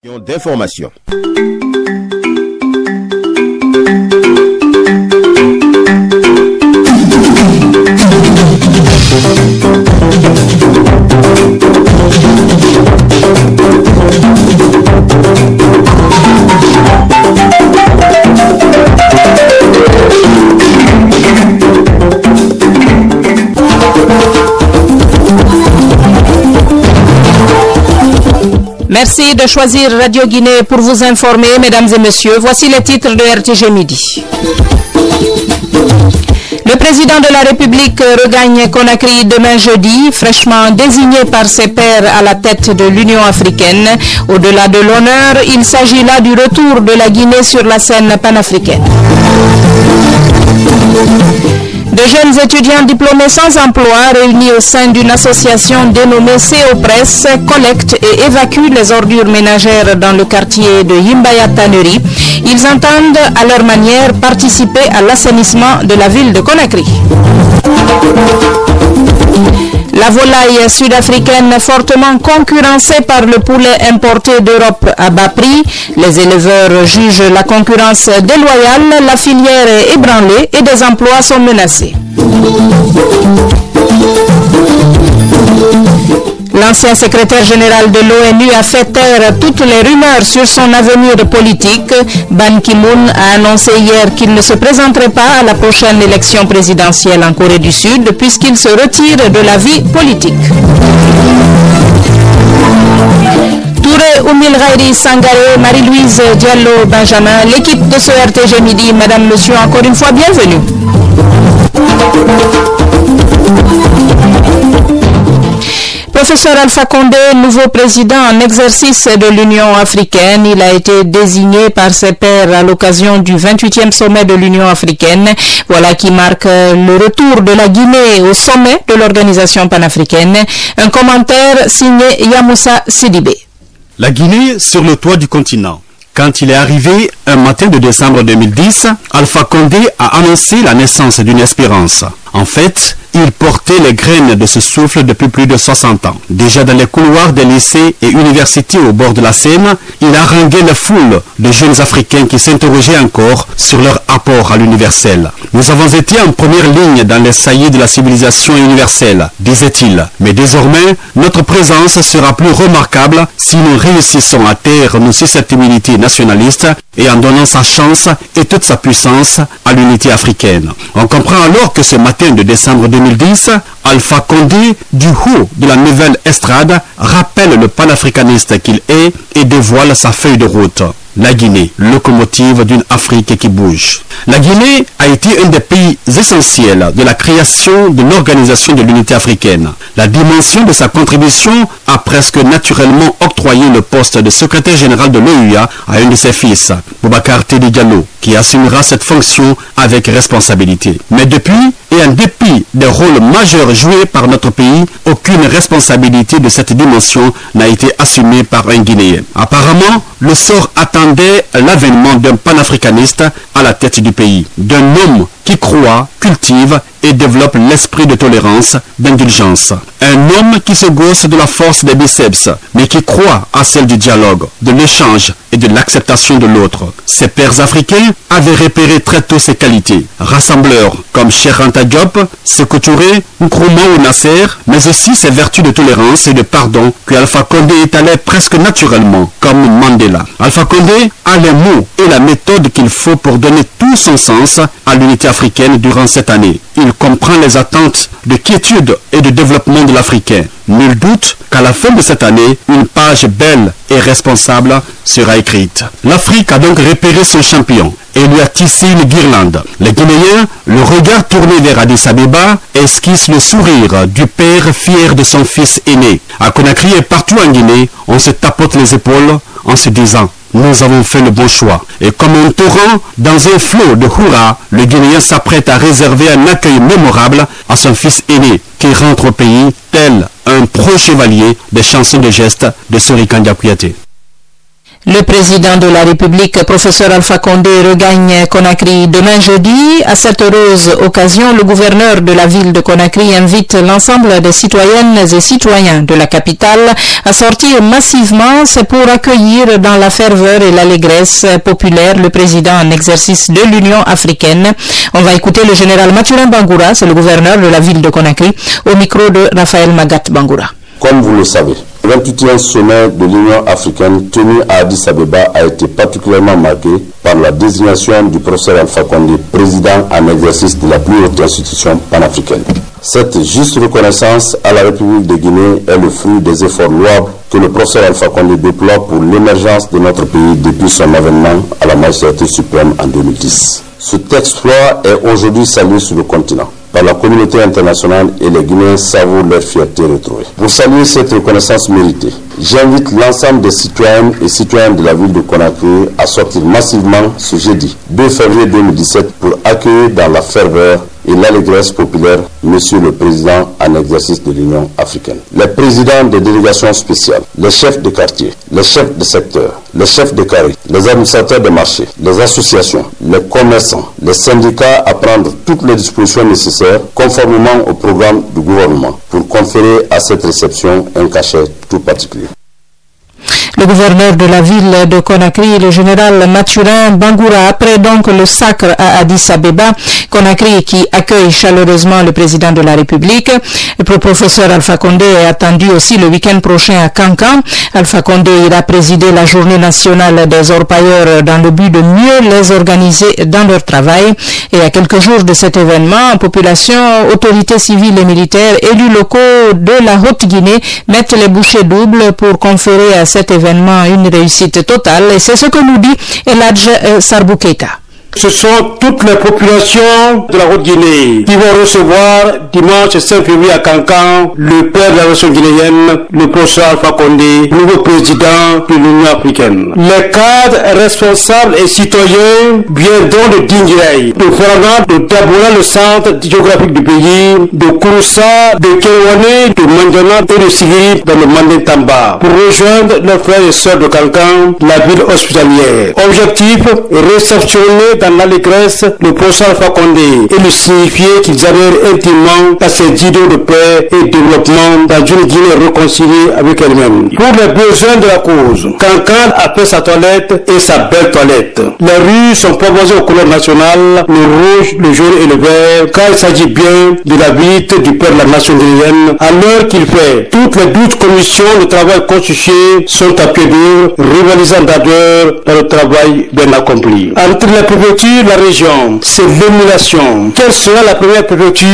D'information. Merci de choisir Radio Guinée pour vous informer, mesdames et messieurs. Voici les titres de RTG Midi. Le président de la République regagne Conakry demain jeudi, fraîchement désigné par ses pairs à la tête de l'Union africaine. Au-delà de l'honneur, il s'agit là du retour de la Guinée sur la scène panafricaine. De jeunes étudiants diplômés sans emploi réunis au sein d'une association dénommée CO-Press collectent et évacuent les ordures ménagères dans le quartier de Yimbaya Tannery. Ils entendent à leur manière participer à l'assainissement de la ville de Conakry. La volaille sud-africaine fortement concurrencée par le poulet importé d'Europe à bas prix. Les éleveurs jugent la concurrence déloyale, la filière est ébranlée et des emplois sont menacés. L'ancien secrétaire général de l'ONU a fait taire toutes les rumeurs sur son avenir politique. Ban Ki-moon a annoncé hier qu'il ne se présenterait pas à la prochaine élection présidentielle en Corée du Sud puisqu'il se retire de la vie politique. Touré Oumil Rairi Sangaré, Marie-Louise Diallo Benjamin, l'équipe de ce RTG Midi, madame, monsieur, encore une fois, bienvenue. Professeur Alpha Condé, nouveau président en exercice de l'Union africaine, il a été désigné par ses pairs à l'occasion du 28e sommet de l'Union africaine. Voilà qui marque le retour de la Guinée au sommet de l'organisation panafricaine. Un commentaire signé Yamoussa Sidibé. La Guinée sur le toit du continent. Quand il est arrivé un matin de décembre 2010, Alpha Condé a annoncé la naissance d'une espérance. En fait, il portait les graines de ce souffle depuis plus de 60 ans. Déjà dans les couloirs des lycées et universités au bord de la Seine, il haranguait la foule de jeunes Africains qui s'interrogeaient encore sur leur apport à l'universel. Nous avons été en première ligne dans les saillies de la civilisation universelle, disait-il. Mais désormais, notre présence sera plus remarquable si nous réussissons à taire nos susceptibilités nationalistes et en donnant sa chance et toute sa puissance à l'unité africaine. On comprend alors que ce matin de décembre 2010, Alpha Condé, du haut de la nouvelle estrade, rappelle le panafricaniste qu'il est et dévoile sa feuille de route. La Guinée, locomotive d'une Afrique qui bouge. La Guinée a été un des pays essentiels de la création de l'Organisation de l'Unité africaine. La dimension de sa contribution a presque naturellement octroyé le poste de secrétaire général de l'OUA à un de ses fils, Boubacar Tedi Diallo, qui assumera cette fonction avec responsabilité. Mais depuis, et en dépit des rôles majeurs joués par notre pays, aucune responsabilité de cette dimension n'a été assumée par un Guinéen. Apparemment, le sort attendait l'avènement d'un panafricaniste à la tête du pays, d'un homme qui croit, cultive et développe l'esprit de tolérance, d'indulgence. Un homme qui se gausse de la force des biceps, mais qui croit à celle du dialogue, de l'échange et de l'acceptation de l'autre. Ses pairs africains avaient repéré très tôt ses qualités. Rassembleurs comme Cheikh Anta Diop, Sékou Touré, Nkrumah ou Nasser, mais aussi ses vertus de tolérance et de pardon que Alpha Condé étalait presque naturellement, comme Mandela. Alpha Condé a les mots et la méthode qu'il faut pour donner tout son sens à l'unité africaine durant cette année. Il comprend les attentes de quiétude et de développement de l'Africain. Nul doute qu'à la fin de cette année, une page belle et responsable sera écrite. L'Afrique a donc repéré son champion et lui a tissé une guirlande. Les Guinéens, le regard tourné vers Addis Abeba, esquissent le sourire du père fier de son fils aîné. À Conakry et partout en Guinée, on se tapote les épaules en se disant « Nous avons fait le bon choix ». Et comme un torrent, dans un flot de hurrah, le Guinéen s'apprête à réserver un accueil mémorable à son fils aîné, qui rentre au pays tel un pro-chevalier des chansons de gestes de Sori Kandia Kouyaté. Le président de la République, professeur Alpha Condé, regagne Conakry demain jeudi. À cette heureuse occasion, le gouverneur de la ville de Conakry invite l'ensemble des citoyennes et citoyens de la capitale à sortir massivement. C'est pour accueillir dans la ferveur et l'allégresse populaire le président en exercice de l'Union africaine. On va écouter le général Mathurin Bangoura, c'est le gouverneur de la ville de Conakry, au micro de Raphaël Magat Bangoura. Comme vous le savez, le 28e sommet de l'Union africaine tenu à Addis Abeba a été particulièrement marqué par la désignation du professeur Alpha Condé, président en exercice de la plus haute institution panafricaine. Cette juste reconnaissance à la République de Guinée est le fruit des efforts louables que le professeur Alpha Condé déploie pour l'émergence de notre pays depuis son avènement à la magistrature suprême en 2010. Cet exploit est aujourd'hui salué sur le continent par la communauté internationale et les Guinéens savourent leur fierté retrouvée. Pour saluer cette reconnaissance méritée, j'invite l'ensemble des citoyennes et citoyens de la ville de Conakry à sortir massivement ce jeudi 2 février 2017 pour accueillir dans la ferveur et l'allégresse populaire Monsieur le Président en exercice de l'Union africaine. Les présidents des délégations spéciales, les chefs de quartier, les chefs de secteur, les chefs de carré, les administrateurs de marché, les associations, les commerçants, les syndicats à prendre toutes les dispositions nécessaires conformément au programme du gouvernement pour conférer à cette réception un cachet tout particulier. Le gouverneur de la ville de Conakry, le général Mathurin Bangoura, après donc le sacre à Addis Abeba, Conakry qui accueille chaleureusement le président de la République. Le professeur Alpha Condé est attendu aussi le week-end prochain à Cancan. Alpha Condé ira présider la journée nationale des orpailleurs dans le but de mieux les organiser dans leur travail. Et à quelques jours de cet événement, population, autorités civiles et militaires, élus locaux de la Haute-Guinée mettent les bouchées doubles pour conférer à cet événement une réussite totale, et c'est ce que nous dit Eladj Sarbou Keita. Ce sont toutes les populations de la Haute-Guinée qui vont recevoir dimanche 5 février à Cancan le père de la nation guinéenne, le professeur Alpha Condé, nouveau président de l'Union africaine. Les cadres responsables et citoyens viendront de Dingiraï, de Farana, de Daboula, le centre géographique du pays, de Kouroussa, de Kérouané, de Mandjana et de Sigiri dans le Mandé Tamba pour rejoindre leurs frères et sœurs de Cancan, la ville hospitalière. Objectif, réceptionner dans l'allégresse le professeur Alpha Condé et lui signifier qu'ils adhèrent intimement à ses idéaux de paix et développement dans une Guinée réconciliée avec elle-même. Pour les besoins de la cause, Cancan a fait sa toilette et sa belle toilette. Les rues sont proposées aux couleurs nationales, le rouge, le jaune et le vert, car il s'agit bien de la visite du père de la nation guinéenne à l'heure qu'il fait. Toutes les 12 commissions de travail constituées sont à pied dur, rivalisant d'ardeur dans le travail bien accompli. Entre les préfectures de la région, c'est l'émulation. Quelle sera la première préfecture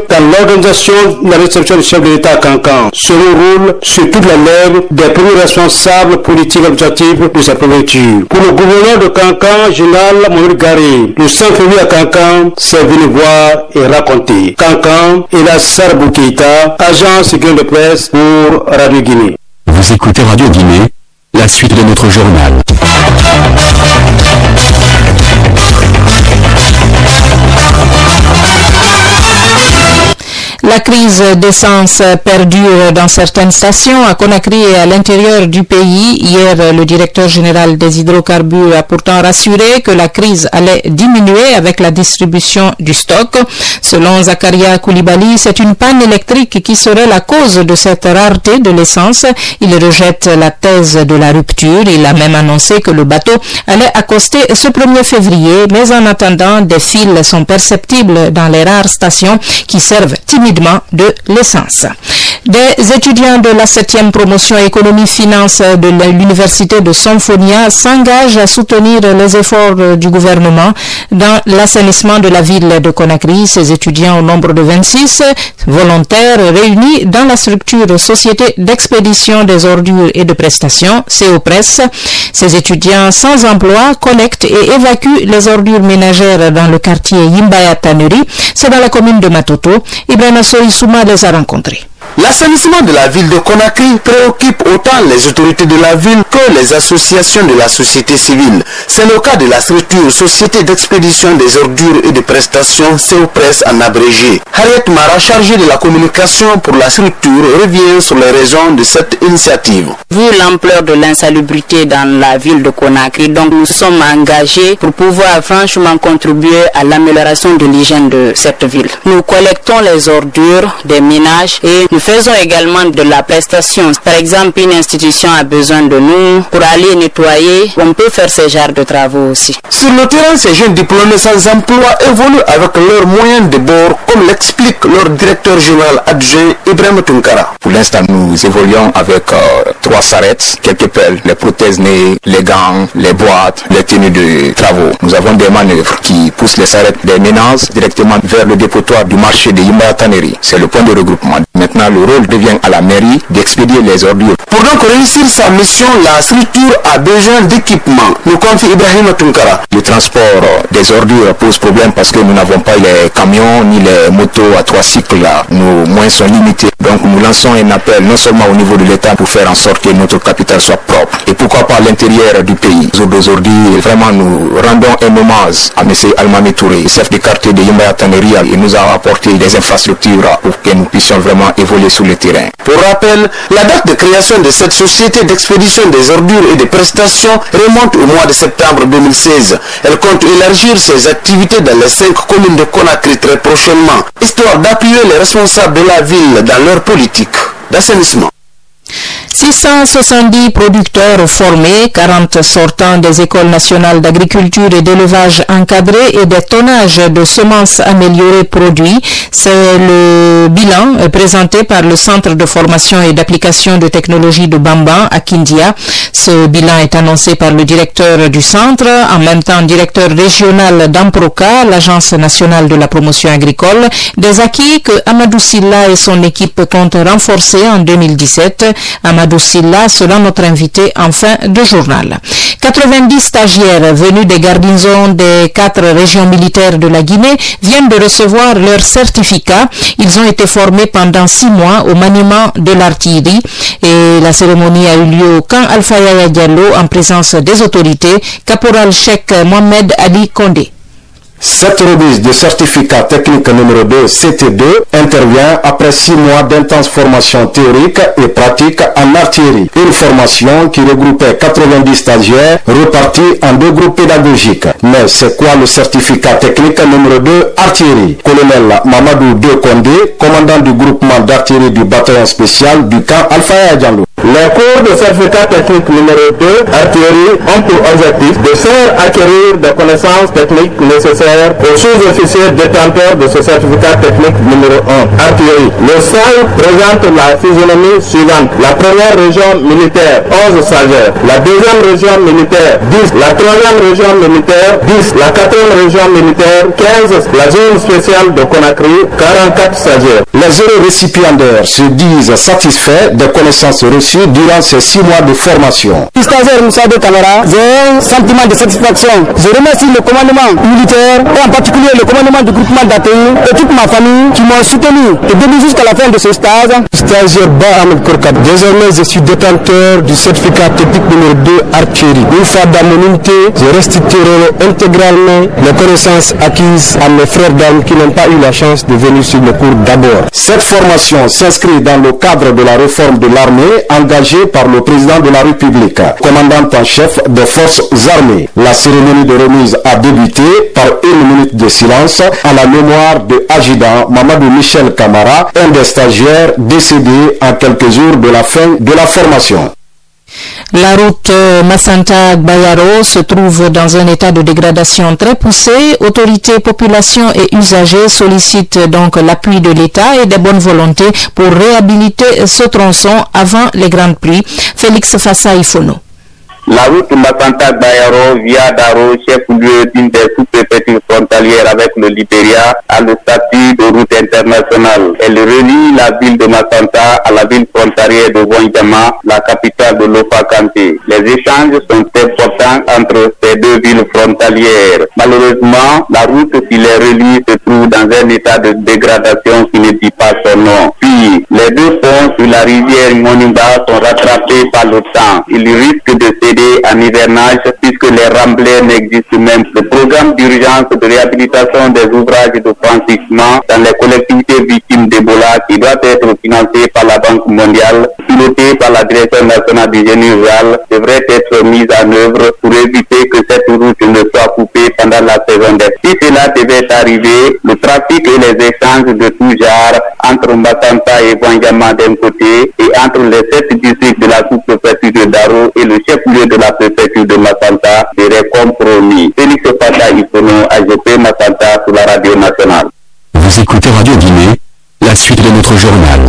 dans l'organisation de la réception du chef de l'État à Cancan? Se roule sur toute la lèvre des premiers responsables politiques administratifs de sa préfecture. Pour le gouverneur de Cancan, général Mohamed Garé, le 5 février à Cancan, c'est venu voir et raconter. Cancan et la Sarbou Keita, agence de presse pour Radio Guinée. Vous écoutez Radio Guinée, la suite de notre journal. La crise d'essence perdure dans certaines stations à Conakry et à l'intérieur du pays. Hier, le directeur général des hydrocarbures a pourtant rassuré que la crise allait diminuer avec la distribution du stock. Selon Zakaria Koulibaly, c'est une panne électrique qui serait la cause de cette rareté de l'essence. Il rejette la thèse de la rupture. Il a même annoncé que le bateau allait accoster ce 1er février. Mais en attendant, des fils sont perceptibles dans les rares stations qui servent timidement de l'essence. Des étudiants de la 7e promotion économie-finance de l'université de Somfonia s'engagent à soutenir les efforts du gouvernement dans l'assainissement de la ville de Conakry. Ces étudiants au nombre de 26 volontaires réunis dans la structure Société d'expédition des ordures et de prestations, COPRES. Ces étudiants sans emploi collectent et évacuent les ordures ménagères dans le quartier Yimbaya Tanuri. C'est dans la commune de Matoto. Ibrahima Soïsouma les a rencontrés. L'assainissement de la ville de Conakry préoccupe autant les autorités de la ville que les associations de la société civile. C'est le cas de la structure Société d'expédition des ordures et de prestations CEOPRES en abrégé. Harriet Mara, chargée de la communication pour la structure, revient sur les raisons de cette initiative. Vu l'ampleur de l'insalubrité dans la ville de Conakry, donc nous sommes engagés pour pouvoir franchement contribuer à l'amélioration de l'hygiène de cette ville. Nous collectons les ordures des ménages et nous faisons également de la prestation. Par exemple, une institution a besoin de nous pour aller nettoyer. On peut faire ce genre de travaux aussi. Sur le terrain, ces jeunes diplômés sans emploi évoluent avec leurs moyens de bord, comme l'explique leur directeur général adjoint Ibrahim Tunkara. Pour l'instant, nous évoluons avec 3 sarrettes, quelques pelles, les prothèses nez, les gants, les boîtes, les tenues de travaux. Nous avons des manœuvres qui poussent les sarrettes des ménages directement vers le dépotoir du marché de Yimba Tannery. C'est le point de regroupement. Maintenant, le rôle devient à la mairie d'expédier les ordures. Pour donc réussir sa mission, la structure a besoin d'équipement, nous confie Ibrahim Tunkara. Le transport des ordures pose problème parce que nous n'avons pas les camions ni les motos à 3 cycles là. Nos moyens sont limités. Donc nous lançons un appel non seulement au niveau de l'État pour faire en sorte que notre capitale soit propre. Et pourquoi pas à l'intérieur du pays. Aujourd'hui, vraiment nous rendons un hommage à M. Almami Touré, chef de quartier de Yimba Tannery. Il nous a apporté des infrastructures pour que nous puissions vraiment évoluer sur le terrain. Pour rappel, la date de création de cette société d'expédition des ordures et des prestations remonte au mois de septembre 2016. Elle compte élargir ses activités dans les 5 communes de Conakry très prochainement, histoire d'appuyer les responsables de la ville dans leur politique d'assainissement. 670 producteurs formés, 40 sortants des écoles nationales d'agriculture et d'élevage encadrés et des tonnages de semences améliorées produits. C'est le bilan présenté par le Centre de formation et d'application de technologie de Bamba à Kindia. Ce bilan est annoncé par le directeur du centre, en même temps directeur régional d'Amproca, l'Agence nationale de la promotion agricole, des acquis que Amadou Silla et son équipe comptent renforcer en 2017. Amadou Silla sera notre invité en fin de journal. 90 stagiaires venus des garnisons des 4 régions militaires de la Guinée viennent de recevoir leur certificat. Ils ont été formés pendant 6 mois au maniement de l'artillerie et la cérémonie a eu lieu au camp Alpha Yaya Diallo en présence des autorités. Caporal Cheikh Mohamed Ali Kondé. Cette remise de certificat technique numéro 2 CT2 intervient après 6 mois d'intense formation théorique et pratique en artillerie. Une formation qui regroupait 90 stagiaires repartis en 2 groupes pédagogiques. Mais c'est quoi le certificat technique numéro 2 artillerie? Colonel Mamadou De Kondé, commandant du groupement d'artillerie du bataillon spécial du camp Alpha Yaya Diallo. Les cours de certificat technique numéro 2 artillerie ont pour objectif de faire acquérir des connaissances techniques nécessaires aux sous-officiers détenteurs de ce certificat technique numéro 1 artillerie. Le sol présente la physionomie suivante. La première région militaire, 11 stagiaires. La deuxième région militaire, 10. La troisième région militaire, 10. La quatrième région militaire, 15. La zone spéciale de Conakry, 44 stagiaires. Les heureux récipiendaires se disent satisfaits des connaissances reçues durant ces 6 mois de formation. Stagiaire Moussa de Camara, j'ai un sentiment de satisfaction. Je remercie le commandement militaire et en particulier le commandement du groupement d'ATI et toute ma famille qui m'ont soutenu de début jusqu'à la fin de ce stage. Stagiaire Ahmed Korkat, désormais je suis détenteur du certificat technique numéro 2 artillerie. Une fois dans mon unité, je restituerai intégralement les connaissances acquises à mes frères d'armes qui n'ont pas eu la chance de venir sur le cours d'abord. Cette formation s'inscrit dans le cadre de la réforme de l'armée engagée par le président de la République, commandant en chef des forces armées. La cérémonie de remise a débuté par une minute de silence à la mémoire de adjudant Mamadou Michel Camara, un des stagiaires décédé en quelques jours de la fin de la formation. La route Massanta-Bayaro se trouve dans un état de dégradation très poussé. Autorités, populations et usagers sollicitent donc l'appui de l'État et des bonnes volontés pour réhabiliter ce tronçon avant les grandes pluies. Félix Fassa Ifono. La route Makanta-Bayaro via Daro, chef-lieu d'une des sous-préfectures frontalières avec le Libéria, a le statut de route internationale. Elle relie la ville de Makanta à la ville frontalière de Wanyama, la capitale de l'Ofa-Kanté. Les échanges sont importants entre ces deux villes frontalières. Malheureusement, la route qui les relie se trouve dans un état de dégradation qui ne dit pas son nom. Puis, les deux ponts sur la rivière Monimba sont rattrapés par le temps. Ils risquent de céder en hivernage puisque les remblais n'existent même. Le programme d'urgence de réhabilitation des ouvrages de franchissement dans les collectivités victimes d'Ebola qui doit être financé par la Banque mondiale, piloté par la Direction nationale du génie rural, devrait être mise en œuvre pour éviter que cette route ne soit coupée pendant la saison des. Si cela devait arriver, le trafic et les échanges de tout genre entre Makanta et Wanyama d'un côté et entre les 7 districts de la sous-préfecture de Daro et le chef-lieu de la préfecture de Makanta seraient compromis. Félix Fata Ifono, AGP Makanta sur la radio nationale. Vous écoutez Radio Guinée, la suite de notre journal.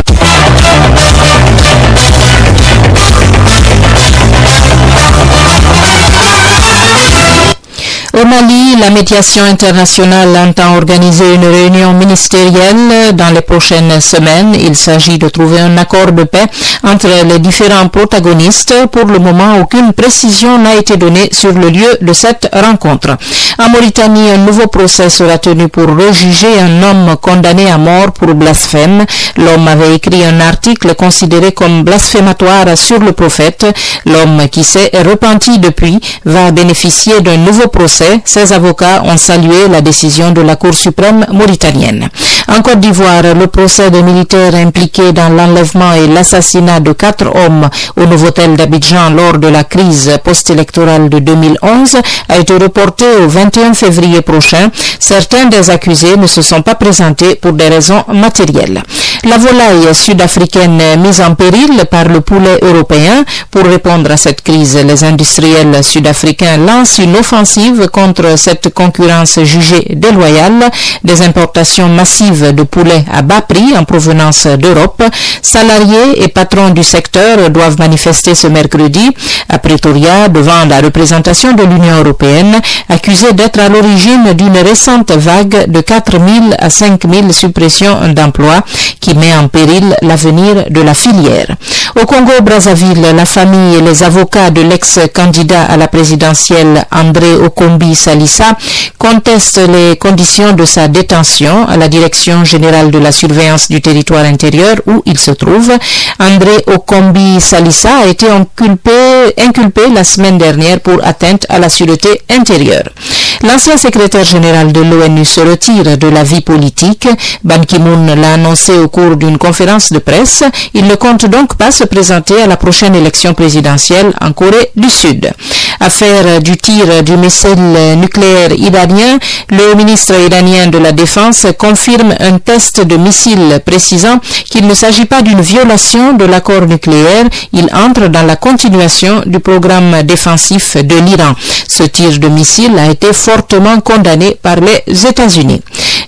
Au Mali, la médiation internationale entend organiser une réunion ministérielle dans les prochaines semaines. Il s'agit de trouver un accord de paix entre les différents protagonistes. Pour le moment, aucune précision n'a été donnée sur le lieu de cette rencontre. En Mauritanie, un nouveau procès sera tenu pour rejuger un homme condamné à mort pour blasphème. L'homme avait écrit un article considéré comme blasphématoire sur le prophète. L'homme qui s'est repenti depuis va bénéficier d'un nouveau procès. Ses avocats ont salué la décision de la Cour suprême mauritanienne. En Côte d'Ivoire, le procès de militaires impliqués dans l'enlèvement et l'assassinat de 4 hommes au Novotel d'Abidjan lors de la crise post-électorale de 2011 a été reporté au 21 février prochain. Certains des accusés ne se sont pas présentés pour des raisons matérielles. La volaille sud-africaine mise en péril par le poulet européen. Pour répondre à cette crise, les industriels sud-africains lancent une offensive contre cette concurrence jugée déloyale. Des importations massives de poulet à bas prix en provenance d'Europe. Salariés et patrons du secteur doivent manifester ce mercredi à Pretoria devant la représentation de l'Union européenne, accusée d'être à l'origine d'une récente vague de 4 000 à 5 000 suppressions d'emplois qui met en péril l'avenir de la filière. Au Congo-Brazzaville, la famille et les avocats de l'ex-candidat à la présidentielle André Okombi Salissa contestent les conditions de sa détention à la Direction générale de la surveillance du territoire intérieur où il se trouve. André Okombi Salissa a été inculpé la semaine dernière pour atteinte à la sûreté intérieure. L'ancien secrétaire général de l'ONU se retire de la vie politique. Ban Ki-moon l'a annoncé au cours d'une conférence de presse. Il ne compte donc pas se présenter à la prochaine élection présidentielle en Corée du Sud. Affaire du tir du missile nucléaire iranien, le ministre iranien de la Défense confirme un test de missile précisant qu'il ne s'agit pas d'une violation de l'accord nucléaire. Il entre dans la continuation du programme défensif de l'Iran. Ce tir de missile a été fortement condamné par les États-Unis.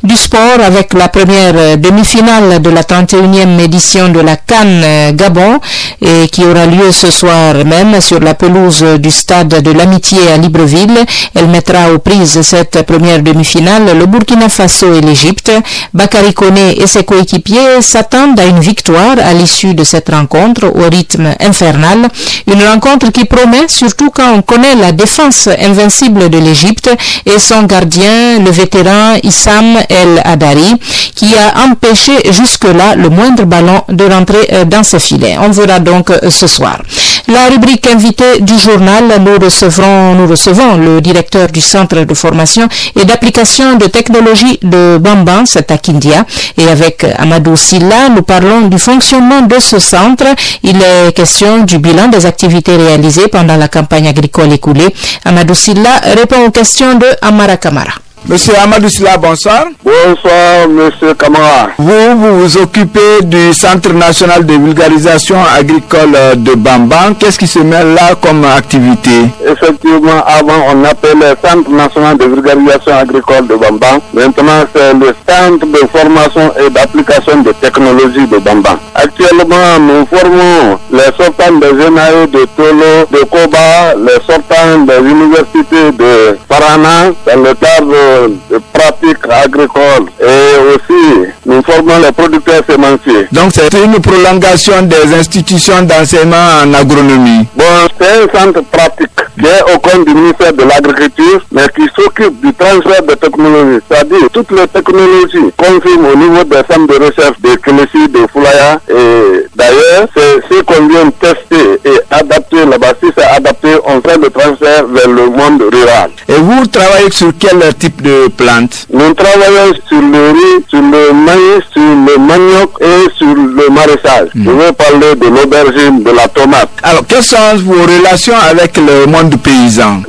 Du sport avec la première demi-finale de la 31e édition de la CAN Gabon et qui aura lieu ce soir même sur la pelouse du stade de l'Amitié à Libreville. Elle mettra aux prises cette première demi-finale le Burkina Faso et l'Égypte. Bakary Koné et ses coéquipiers s'attendent à une victoire à l'issue de cette rencontre au rythme infernal. Une rencontre qui promet surtout quand on connaît la défense invincible de l'Égypte et son gardien, le vétéran Issam El Hadari, qui a empêché jusque-là le moindre ballon de rentrer dans ses filets. On verra donc ce soir. La rubrique invitée du journal, nous recevons le directeur du centre de formation et d'application de technologie de Bamban, c'est à Kindia, et avec Amadou Silla, nous parlons du fonctionnement de ce centre. Il est question du bilan des activités réalisées pendant la campagne agricole écoulée. Amadou Silla répond aux questions de Amara Kamara. Monsieur Amadou Silla, bonsoir. Bonsoir, monsieur Kamara. Vous vous occupez du Centre national de vulgarisation agricole de Bamban. Qu'est-ce qui se met là comme activité? Effectivement, avant on appelait le Centre national de vulgarisation agricole de Bamban. Maintenant, c'est le Centre de formation et d'application de technologies de Bamban. Actuellement, nous formons les sortants des généraux de Tolo, de Koba, les les sortants des universités de Parana dans le cadre de pratiques agricoles et aussi nous formons les producteurs sémenciers. Donc c'est une prolongation des institutions d'enseignement en agronomie. Bon, c'est un centre pratique qui est au compte du ministère de l'Agriculture, mais qui s'occupe du transfert de technologies, c'est-à-dire toutes les technologies confirment au niveau des centres de recherche de Kénessi, de Foulaya, et d'ailleurs, c'est ce qu'on vient tester et adapter là-bas. Si c'est adapté, on fait le transfert vers le monde rural. Et vous travaillez sur quel type de plantes? Nous travaillons sur le riz, sur le maïs, sur le manioc et sur le maraîchage. Je vais parler de l'aubergine, de la tomate. Alors, quelles sont vos relations avec le monde paysan?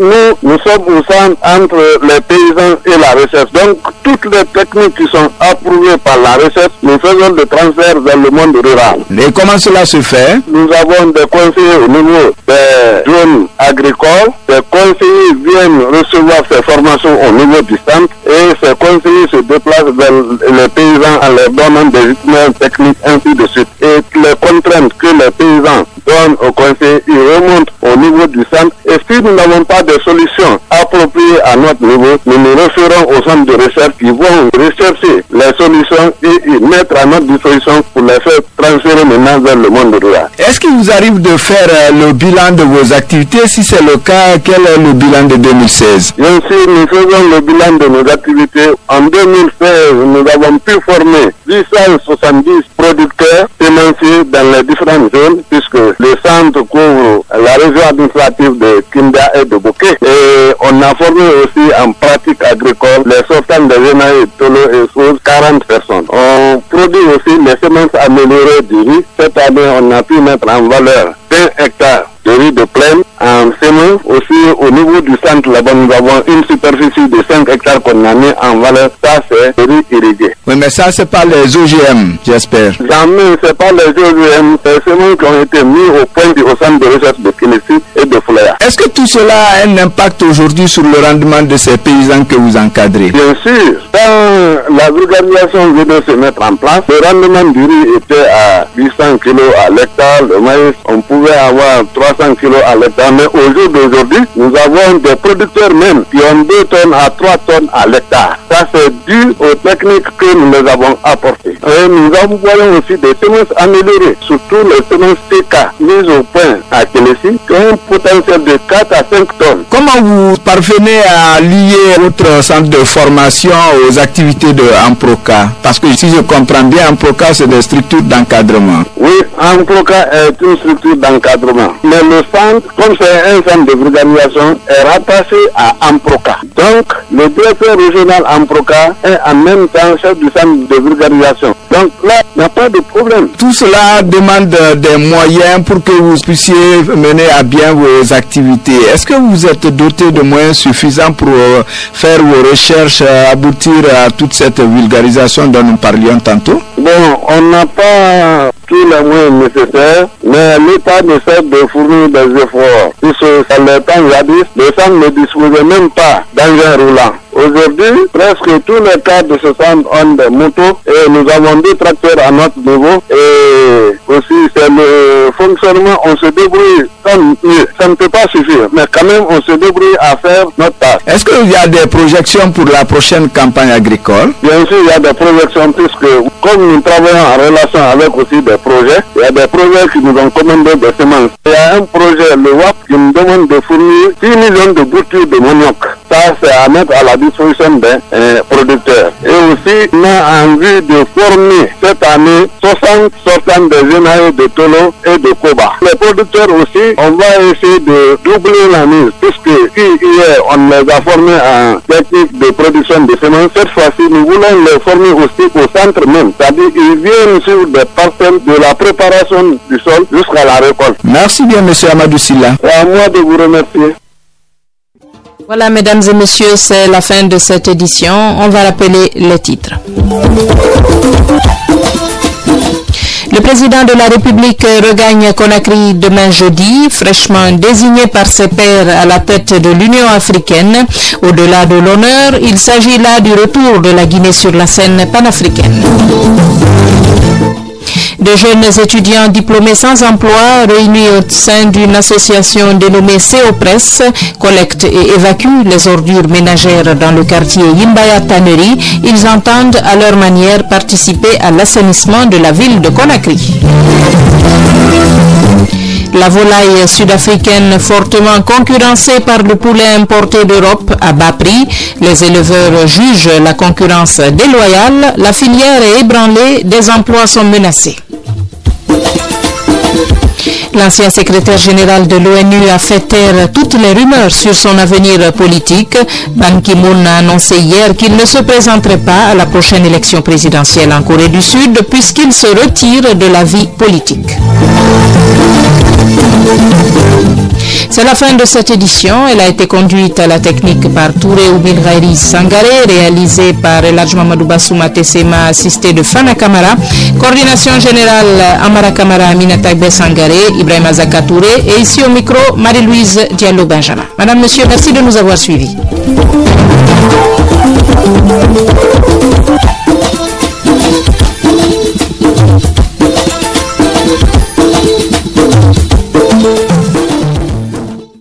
Nous sommes au centre entre les paysans et la recherche. Donc, toutes les techniques qui sont approuvées par la recherche, nous faisons le transfert vers le monde rural. Et comment cela se fait? Nous avons des conseillers au niveau des zones agricoles. Ces conseillers viennent recevoir ces formations au niveau du centre et ces conseillers se déplacent vers les paysans en leur donnant des itinéraires techniques, ainsi de suite. Et les contraintes que les paysans donnent aux conseillers, ils remontent au niveau du centre. Et si nous n'avons pas de solutions appropriées à notre niveau, nous nous référons aux centres de recherche qui vont rechercher les solutions et y mettre à notre disposition pour les faire transférer maintenant vers le monde rural. Est-ce qu'il vous arrive de faire le bilan de vos activités? Si c'est le cas, quel est le bilan de 2016? Bien sûr, nous faisons le bilan de nos activités. En 2016, nous avons pu former 870 producteurs sémenciers dans les différentes zones, puisque le centre couvre la région administrative de Kinda et de Bouquet. Et on a formé aussi en pratique agricole les sortants de Genaï, Tolo et Souz, 40 personnes. On produit aussi les semences améliorées du riz. Cette année, on a pu mettre en valeur 20 hectares de riz de plaine en semences. Aussi, au niveau du centre, là-bas, nous avons une superficie de 5 hectares qu'on a mis en valeur. Ça, c'est le riz irrigué. Oui, mais ça, c'est pas les OGM, j'espère. Jamais, c'est pas les OGM. C'est les semences qui ont été mis au point au centre de recherche de Kénessi et de Foulaya. Est-ce que tout cela a un impact aujourd'hui sur le rendement de ces paysans que vous encadrez? Bien sûr. Quand la vulgarisation venait de se mettre en place, le rendement du riz était à 800 kg à l'hectare. Le maïs, on pouvait avoir 300 kg à l'hectare. Mais au jour d'aujourd'hui, nous avons des producteurs même qui ont 2 tonnes à 3 tonnes à l'hectare. Ça, c'est dû aux techniques que nous les avons apportées. Et nous envoyons aussi des semences améliorées, surtout les semences TK mises au point à Kénessi, qui ont un potentiel de 4 à 5 tonnes. Comment vous parvenez à lier votre centre de formation aux activités de Amproca? Parce que si je comprends bien, Amproca, c'est des structures d'encadrement. Oui, Amproca est une structure d'encadrement. Mais le centre, comme c'est un centre de vulgarisation, est rattaché à Amproca. Donc, le directeur régional Amproca est en même temps chef du centre de vulgarisation. Donc là, il n'y a pas de problème. Tout cela demande des moyens pour que vous puissiez mener à bien vos activités. Est-ce que vous êtes doté de moyens suffisants pour faire vos recherches, aboutir à toute cette vulgarisation dont nous parlions tantôt? Bon, on n'a pas tous les moyens nécessaires, mais l'État essaie de fournir des efforts. Puisque à l'époque jadis, le centre ne disposait même pas d'engins roulants. Aujourd'hui, presque tous les cadres de ce centre ont des motos et nous avons 2 tracteurs à notre niveau et aussi c'est le fonctionnement, on se débrouille comme mieux. Ça ne peut pas suffire, mais quand même on se débrouille à faire notre tâche. Est-ce qu'il y a des projections pour la prochaine campagne agricole? Bien sûr, il y a des projections puisque comme nous travaillons en relation avec aussi des projets, il y a des projets qui nous ont commandé des semences. Il y a un projet, le WAP, qui nous demande de fournir 6 millions de boutures de manioc. Ça, c'est à mettre à la disposition des producteurs. Et aussi, on a envie de former cette année 60 sortants de Genaï, de Tolo et de Koba. Les producteurs aussi, on va essayer de doubler la mise, puisque hier, on les a formés en technique de production de semences. Cette fois-ci, nous voulons les former aussi au centre même. C'est-à-dire qu'ils viennent sur des parcelles de la préparation du sol jusqu'à la récolte. Merci bien, M. Amadou Silla. C'est à moi de vous remercier. Voilà, mesdames et messieurs, c'est la fin de cette édition. On va rappeler les titres. Le président de la République regagne Conakry demain jeudi, fraîchement désigné par ses pairs à la tête de l'Union africaine. Au-delà de l'honneur, il s'agit là du retour de la Guinée sur la scène panafricaine. De jeunes étudiants diplômés sans emploi réunis au sein d'une association dénommée CEOPRES collectent et évacuent les ordures ménagères dans le quartier Yimbaya Tannery. Ils entendent à leur manière participer à l'assainissement de la ville de Conakry. La volaille sud-africaine fortement concurrencée par le poulet importé d'Europe à bas prix. Les éleveurs jugent la concurrence déloyale. La filière est ébranlée, des emplois sont menacés. L'ancien secrétaire général de l'ONU a fait taire toutes les rumeurs sur son avenir politique. Ban Ki-moon a annoncé hier qu'il ne se présenterait pas à la prochaine élection présidentielle en Corée du Sud puisqu'il se retire de la vie politique. C'est la fin de cette édition. Elle a été conduite à la technique par Touré Oubil Ghairi Sangaré, réalisée par Eladj Mamadou Bassouma Tessema, assisté de Fana Kamara. Coordination générale Amara Kamara Aminata Ibé Sangaré, Ibrahim Azaka Touré et ici au micro Marie-Louise Diallo Benjamin. Madame, Monsieur, merci de nous avoir suivis.